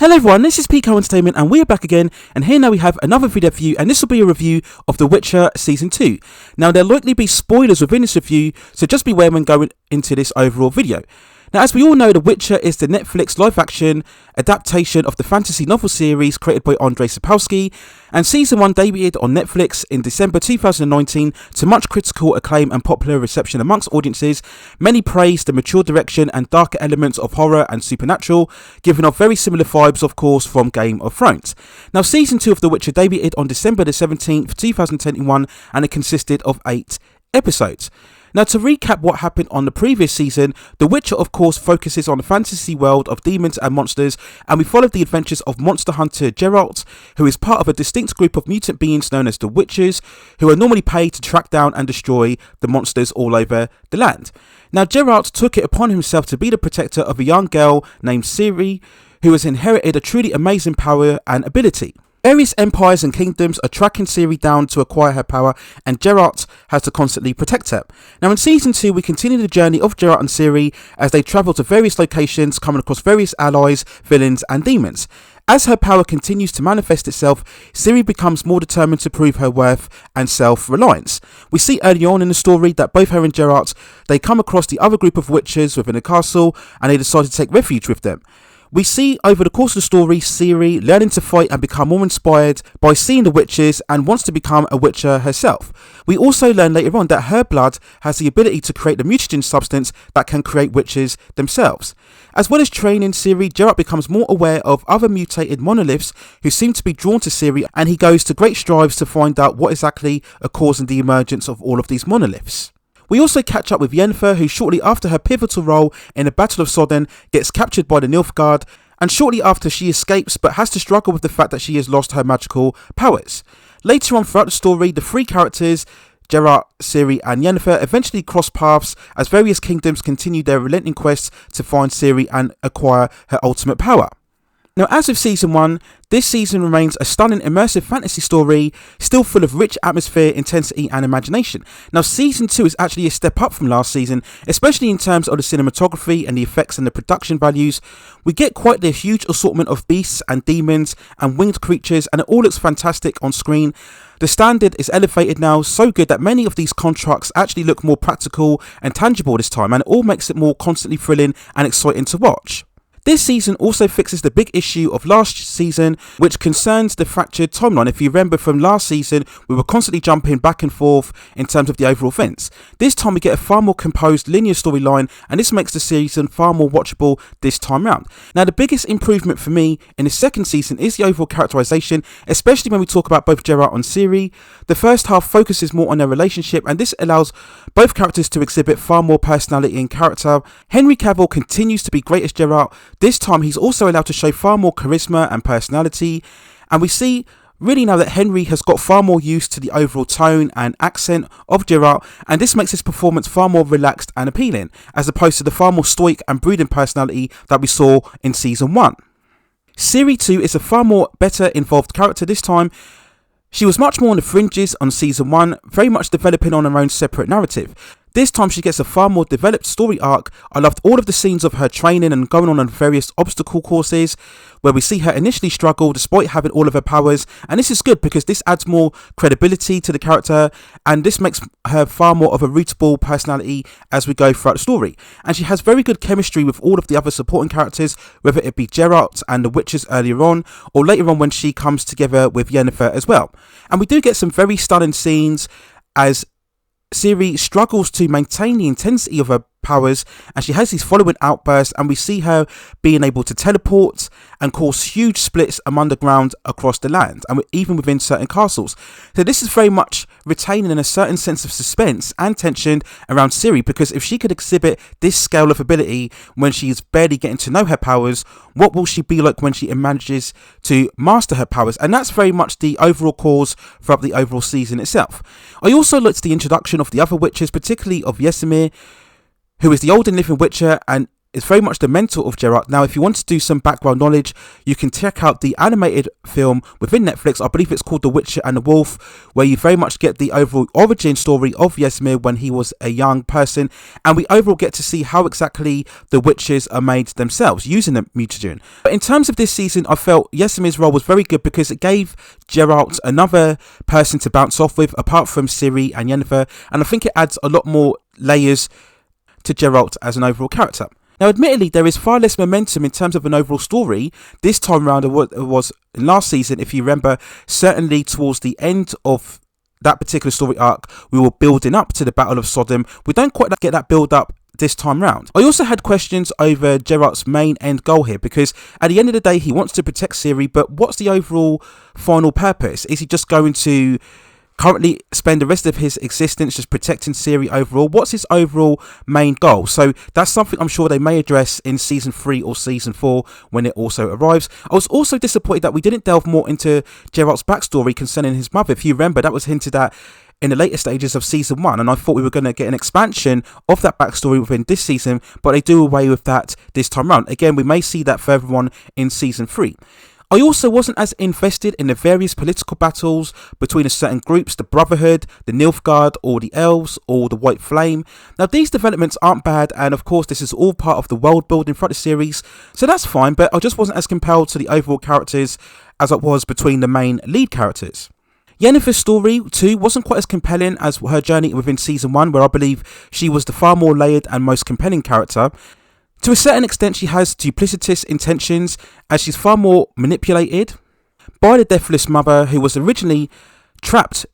Hello everyone, this is Pico Entertainment and we are back again, and here now we have another video for you, and this will be a review of The Witcher Season 2. Now there'll likely be spoilers within this review, so just beware when going into this overall video. Now, as we all know, The Witcher is the Netflix live-action adaptation of the fantasy novel series created by Andrei Spakowski, and Season 1 debuted on Netflix in December 2019 to much critical acclaim and popular reception amongst audiences. Many praised the mature direction and darker elements of horror and supernatural, giving off very similar vibes, of course, from Game of Thrones. Now, Season 2 of The Witcher debuted on December the 17th, 2021, and it consisted of 8 episodes. Now, to recap what happened on the previous season, The Witcher of course focuses on the fantasy world of demons and monsters, and we followed the adventures of monster hunter Geralt, who is part of a distinct group of mutant beings known as the Witchers, who are normally paid to track down and destroy the monsters all over the land. Now, Geralt took it upon himself to be the protector of a young girl named Ciri, who has inherited a truly amazing power and ability. Various empires and kingdoms are tracking Ciri down to acquire her power, and Geralt has to constantly protect her. Now, in Season 2, we continue the journey of Geralt and Ciri as they travel to various locations, coming across various allies, villains and demons. As her power continues to manifest itself, Ciri becomes more determined to prove her worth and self-reliance. We see early on in the story that both her and Geralt, they come across the other group of witches within a castle, and they decide to take refuge with them. We see over the course of the story Ciri learning to fight and become more inspired by seeing the witches and wants to become a witcher herself. We also learn later on that her blood has the ability to create the mutagen substance that can create witches themselves. As well as training Ciri, Geralt becomes more aware of other mutated monoliths who seem to be drawn to Ciri, and he goes to great strives to find out what exactly are causing the emergence of all of these monoliths. We also catch up with Yennefer, who shortly after her pivotal role in the Battle of Sodden gets captured by the Nilfgaard, and shortly after she escapes but has to struggle with the fact that she has lost her magical powers. Later on throughout the story, the three characters, Geralt, Ciri and Yennefer, eventually cross paths as various kingdoms continue their relentless quests to find Ciri and acquire her ultimate power. Now, as with Season 1, this season remains a stunning immersive fantasy story, still full of rich atmosphere, intensity and imagination. Now, Season 2 is actually a step up from last season, especially in terms of the cinematography and the effects and the production values. We get quite the huge assortment of beasts and demons and winged creatures, and it all looks fantastic on screen. The standard is elevated now, so good that many of these constructs actually look more practical and tangible this time, and it all makes it more constantly thrilling and exciting to watch. This season also fixes the big issue of last season, which concerns the fractured timeline. If you remember from last season, we were constantly jumping back and forth in terms of the overall events. This time we get a far more composed linear storyline, and this makes the season far more watchable this time round. Now, the biggest improvement for me in the second season is the overall characterization, especially when we talk about both Geralt and Ciri. The first half focuses more on their relationship, and this allows both characters to exhibit far more personality and character. Henry Cavill continues to be great as Geralt. This time he's also allowed to show far more charisma and personality, and we see really now that Henry has got far more used to the overall tone and accent of Geralt, and this makes his performance far more relaxed and appealing, as opposed to the far more stoic and brooding personality that we saw in Season 1. Ciri too is a far more better involved character this time. She was much more on the fringes on Season 1, very much developing on her own separate narrative. This time she gets a far more developed story arc. I loved all of the scenes of her training and going on various obstacle courses, where we see her initially struggle despite having all of her powers, and this is good because this adds more credibility to the character, and this makes her far more of a rootable personality as we go throughout the story. And she has very good chemistry with all of the other supporting characters, whether it be Geralt and the witches earlier on, or later on when she comes together with Yennefer as well. And we do get some very stunning scenes as Ciri struggles to maintain the intensity of her powers, and she has these following outbursts, and we see her being able to teleport and cause huge splits among the ground across the land, and even within certain castles. So this is very much retaining a certain sense of suspense and tension around Ciri, because if she could exhibit this scale of ability when she is barely getting to know her powers, what will she be like when she manages to master her powers? And that's very much the overall cause throughout the overall season itself. I also liked the introduction of the other witches, particularly of Yesemir, who is the old and living witcher, and is very much the mentor of Geralt. Now, if you want to do some background knowledge, you can check out the animated film within Netflix. I believe it's called The Witcher and the Wolf, where you very much get the overall origin story of Vesemir when he was a young person, and we overall get to see how exactly the witches are made themselves using the mutagen. But in terms of this season, I felt Vesemir's role was very good because it gave Geralt another person to bounce off with apart from Ciri and Yennefer, and I think it adds a lot more layers to Geralt as an overall character. Now, admittedly, there is far less momentum in terms of an overall story this time around than what it was in last season. If you remember, certainly towards the end of that particular story arc, we were building up to the Battle of Sodom. We don't quite get that build up this time round. I also had questions over Geralt's main end goal here, because at the end of the day, he wants to protect Ciri, but what's the overall final purpose? Is he just going to currently spend the rest of his existence just protecting Ciri overall? What's his overall main goal? So that's something I'm sure they may address in season 3 or season 4 when it also arrives. I was also disappointed that we didn't delve more into Geralt's backstory concerning his mother. If you remember, that was hinted at in the later stages of season 1, and I thought we were going to get an expansion of that backstory within this season, but they do away with that this time around. Again, we may see that further on in season 3. I also wasn't as invested in the various political battles between the certain groups, the Brotherhood, the Nilfgaard, or the Elves, or the White Flame. Now, these developments aren't bad, and of course this is all part of the world building throughout the series, so that's fine, but I just wasn't as compelled to the overall characters as I was between the main lead characters. Yennefer's story too wasn't quite as compelling as her journey within season 1, where I believe she was the far more layered and most compelling character. To a certain extent, she has duplicitous intentions, as she's far more manipulated by the Deathless Mother, who was originally trapped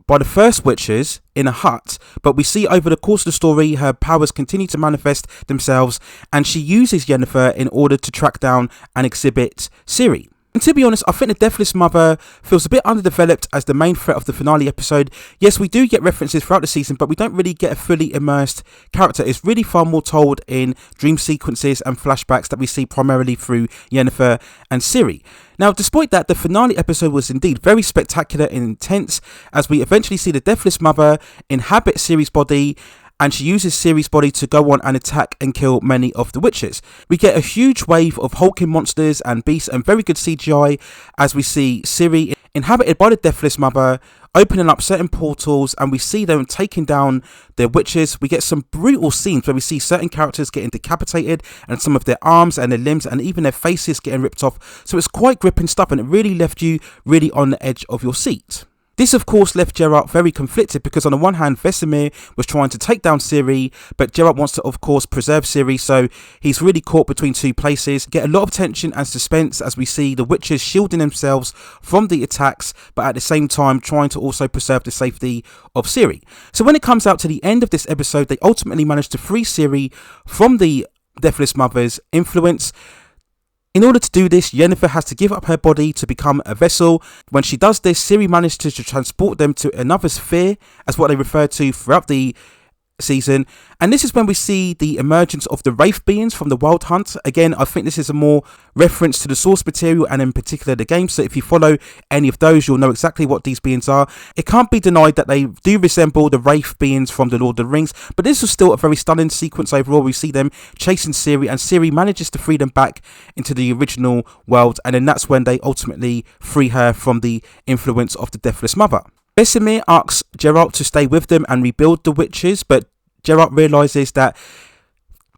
by the first witches in a hut, but we see over the course of the story her powers continue to manifest themselves, and she uses Yennefer in order to track down and exhibit Ciri. And to be honest, I think the Deathless Mother feels a bit underdeveloped as the main threat of the finale episode. Yes, we do get references throughout the season, but we don't really get a fully immersed character. It's really far more told in dream sequences and flashbacks that we see primarily through Yennefer and Ciri. Now, despite that, the finale episode was indeed very spectacular and intense, as we eventually see the Deathless Mother inhabit Ciri's body, and she uses Ciri's body to go on and attack and kill many of the witches. We get a huge wave of hulking monsters and beasts and very good CGI as we see Ciri inhabited by the Deathless Mother, opening up certain portals, and we see them taking down their witches. We get some brutal scenes where we see certain characters getting decapitated, and some of their arms and their limbs and even their faces getting ripped off. So it's quite gripping stuff, and it really left you really on the edge of your seat. This of course left Geralt very conflicted, because on the one hand Vesemir was trying to take down Ciri, but Geralt wants to of course preserve Ciri, so he's really caught between two places. Get a lot of tension and suspense as we see the witches shielding themselves from the attacks, but at the same time trying to also preserve the safety of Ciri. So when it comes out to the end of this episode, they ultimately manage to free Ciri from the Deathless Mother's influence. In order to do this, Yennefer has to give up her body to become a vessel. When she does this, Ciri manages to transport them to another sphere, as what they refer to throughout the season, and this is when we see the emergence of the Wraith beings from the Wild Hunt. Again, I think this is a more reference to the source material and in particular the game, so if you follow any of those, you'll know exactly what these beings are. It can't be denied that they do resemble the Wraith beings from the Lord of the Rings, but this was still a very stunning sequence overall. We see them chasing Ciri, and Ciri manages to free them back into the original world, and then that's when they ultimately free her from the influence of the Deathless Mother. Vesemir asks Geralt to stay with them and rebuild the witches, but Geralt realises that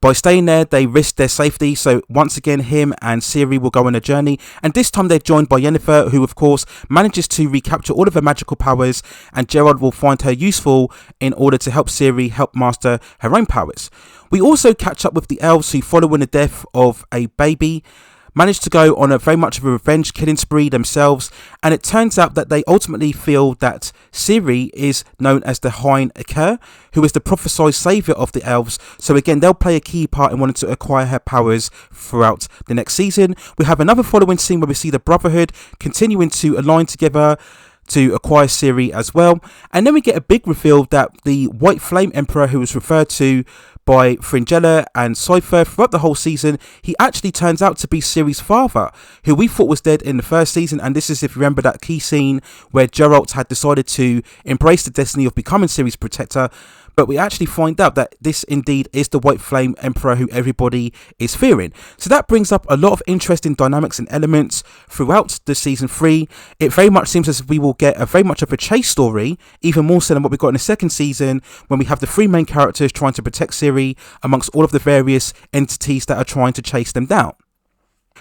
by staying there they risk their safety, so once again him and Ciri will go on a journey, and this time they're joined by Yennefer, who of course manages to recapture all of her magical powers, and Geralt will find her useful in order to help Ciri help master her own powers. We also catch up with the elves, who, following the death of a baby, managed to go on a very much of a revenge killing spree themselves, and it turns out that they ultimately feel that Ciri is known as the Hein Iker, who is the prophesied saviour of the elves, so again they'll play a key part in wanting to acquire her powers throughout the next season. We have another following scene where we see the Brotherhood continuing to align together to acquire Ciri as well, and then we get a big reveal that the White Flame Emperor, who was referred to by Fringilla and Cypher throughout the whole season, he actually turns out to be Ciri's father, who we thought was dead in the first season, and this is, if you remember, that key scene where Geralt had decided to embrace the destiny of becoming Ciri's protector, but we actually find out that this indeed is the White Flame Emperor who everybody is fearing. So that brings up a lot of interesting dynamics and elements throughout the season 3. It very much seems as if we will get a very much of a chase story, even more so than what we got in the second season, when we have the 3 main characters trying to protect Ciri amongst all of the various entities that are trying to chase them down.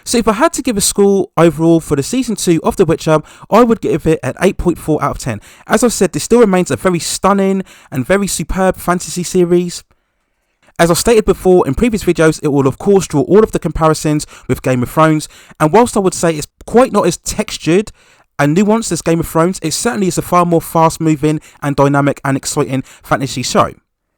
So if I had to give a score overall for the season 2 of The Witcher, I would give it an 8.4 out of 10. As I've said, this still remains a very stunning and very superb fantasy series. As I stated before in previous videos, it will of course draw all of the comparisons with Game of Thrones, and whilst I would say it's quite not as textured and nuanced as Game of Thrones, it certainly is a far more fast moving and dynamic and exciting fantasy show.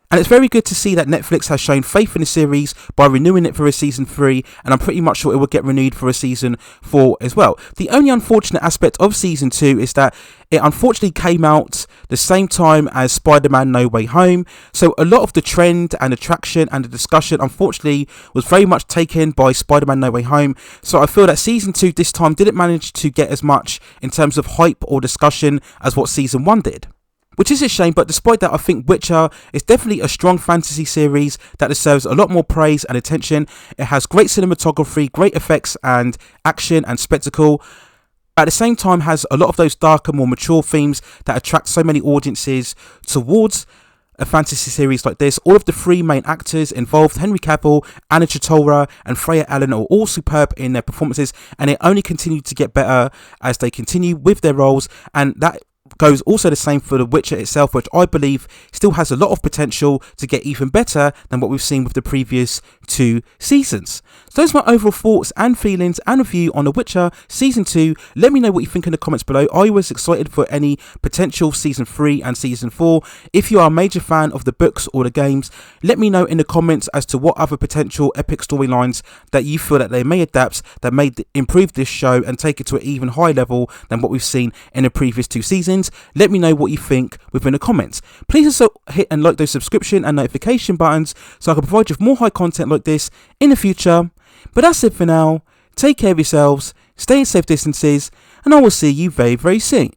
And it's very good to see that Netflix has shown faith in the series by renewing it for a season 3, and I'm pretty much sure it will get renewed for a season 4 as well. The only unfortunate aspect of season 2 is that it unfortunately came out the same time as Spider-Man No Way Home, so a lot of the trend and attraction and the discussion unfortunately was very much taken by Spider-Man No Way Home. So I feel that season 2 this time didn't manage to get as much in terms of hype or discussion as what season 1 did. Which is a shame, but despite that, I think Witcher is definitely a strong fantasy series that deserves a lot more praise and attention. It has great cinematography, great effects and action and spectacle. At the same time, has a lot of those darker, more mature themes that attract so many audiences towards a fantasy series like this. All of the 3 main actors involved, Henry Cavill, Anya Chaltora and Freya, are all superb in their performances, and it only continued to get better as they continue with their roles, and that goes also the same for The Witcher itself, which I believe still has a lot of potential to get even better than what we've seen with the previous 2 seasons. So those are my overall thoughts and feelings and review on The Witcher Season 2. Let me know what you think in the comments below. Are you as excited for any potential Season 3 and Season 4? If you are a major fan of the books or the games, let me know in the comments as to what other potential epic storylines that you feel that they may adapt, that may improve this show and take it to an even higher level than what we've seen in the previous 2 seasons. Let me know what you think within the comments. Please also hit and like those subscription and notification buttons so I can provide you with more high content like this in the future. But that's it for now. Take care of yourselves, stay in safe distances, and I will see you very, very soon.